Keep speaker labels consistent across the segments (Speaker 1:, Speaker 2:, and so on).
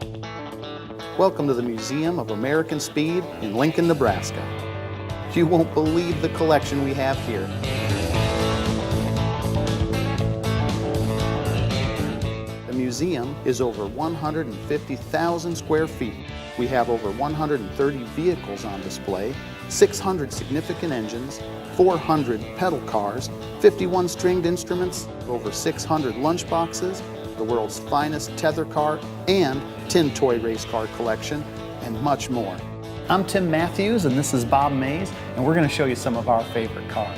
Speaker 1: Welcome to the Museum of American Speed in Lincoln, Nebraska. You won't believe the collection we have here. The museum is over 150,000 square feet. We have over 130 vehicles on display, 600 significant engines, 400 pedal cars, 51 stringed instruments, over 600 lunchboxes, the world's finest tether car and tin toy race car collection, and much more. I'm Tim Matthews and this is Bob Mays, and we're going to show you some of our favorite cars.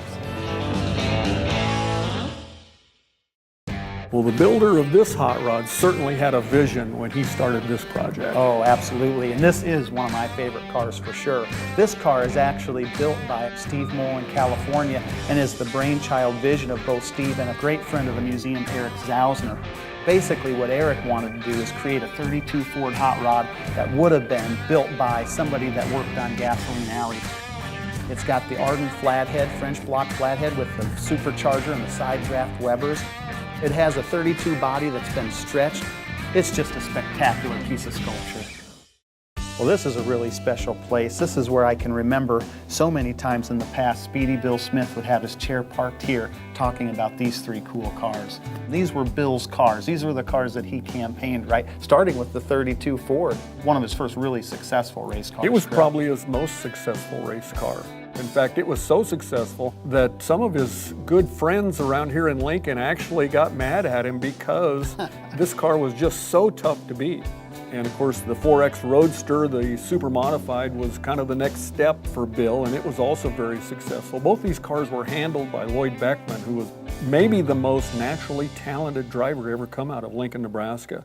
Speaker 2: Well, the builder of this hot rod certainly had a vision when he started this project.
Speaker 1: Oh, absolutely. And this is one of my favorite cars for sure. This car is actually built by Steve Moll in California and is the brainchild vision of both Steve and a great friend of the museum, Eric Zausner. Basically, what Eric wanted to do is create a 32 Ford hot rod that would have been built by somebody that worked on gasoline alleys. It's got the Arden flathead, French block flathead with the supercharger and the side draft Webers. It has a 32 body that's been stretched. It's just a spectacular piece of sculpture. Well, this is a really special place. This is where I can remember so many times in the past, Speedy Bill Smith would have his chair parked here talking about these three cool cars. These were Bill's cars. These were the cars that he campaigned, right? Starting with the 32 Ford, one of his first really successful race cars.
Speaker 2: It was probably his most successful race car. In fact, it was so successful that some of his good friends around here in Lincoln actually got mad at him because this car was just so tough to beat. And of course, the 4X Roadster, the super modified, was kind of the next step for Bill, and it was also very successful. Both these cars were handled by Lloyd Beckman, who was maybe the most naturally talented driver to ever come out of Lincoln, Nebraska.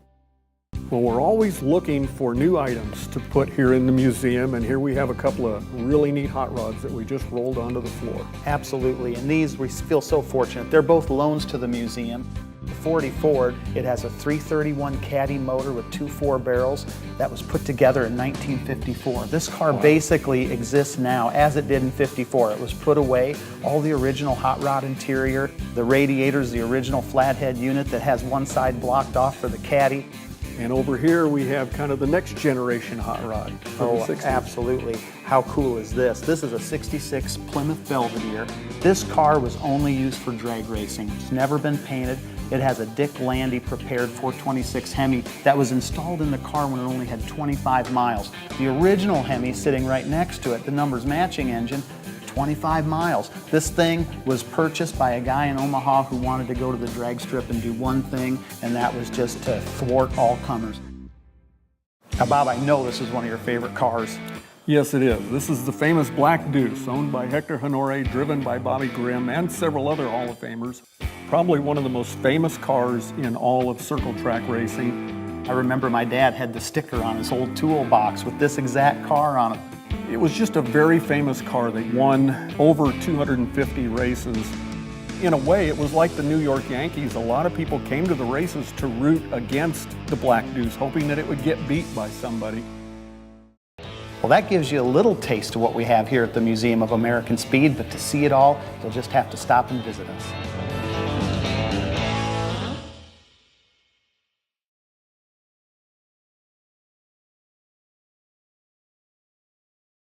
Speaker 2: Well, we're always looking for new items to put here in the museum, and here we have a couple of really neat hot rods that we just rolled onto the floor.
Speaker 1: Absolutely, and these we feel so fortunate. They're both loans to the museum. The 40 Ford, it has a 331 Caddy motor with 2 4-barrels that was put together in 1954. This car basically exists now as it did in '54. It was put away, all the original hot rod interior, the radiators, the original flathead unit that has one side blocked off for the Caddy.
Speaker 2: And over here we have kind of the next generation hot rod.
Speaker 1: Oh, absolutely. How cool is this? This is a '66 Plymouth Belvedere. This car was only used for drag racing. It's never been painted. It has a Dick Landy prepared 426 Hemi that was installed in the car when it only had 25 miles. The original Hemi sitting right next to it, the numbers matching engine, 25 miles. This thing was purchased by a guy in Omaha who wanted to go to the drag strip and do one thing, and that was just to thwart all comers. Now, Bob, I know this is one of your favorite cars.
Speaker 2: Yes, it is. This is the famous Black Deuce, owned by Hector Honore, driven by Bobby Grimm and several other Hall of Famers. Probably one of the most famous cars in all of circle track racing.
Speaker 1: I remember my dad had the sticker on his old toolbox with this exact car on it.
Speaker 2: It was just a very famous car that won over 250 races. In a way, it was like the New York Yankees. A lot of people came to the races to root against the Black Deuce, hoping that it would get beat by somebody.
Speaker 1: Well, that gives you a little taste of what we have here at the Museum of American Speed, but to see it all, you'll just have to stop and visit us.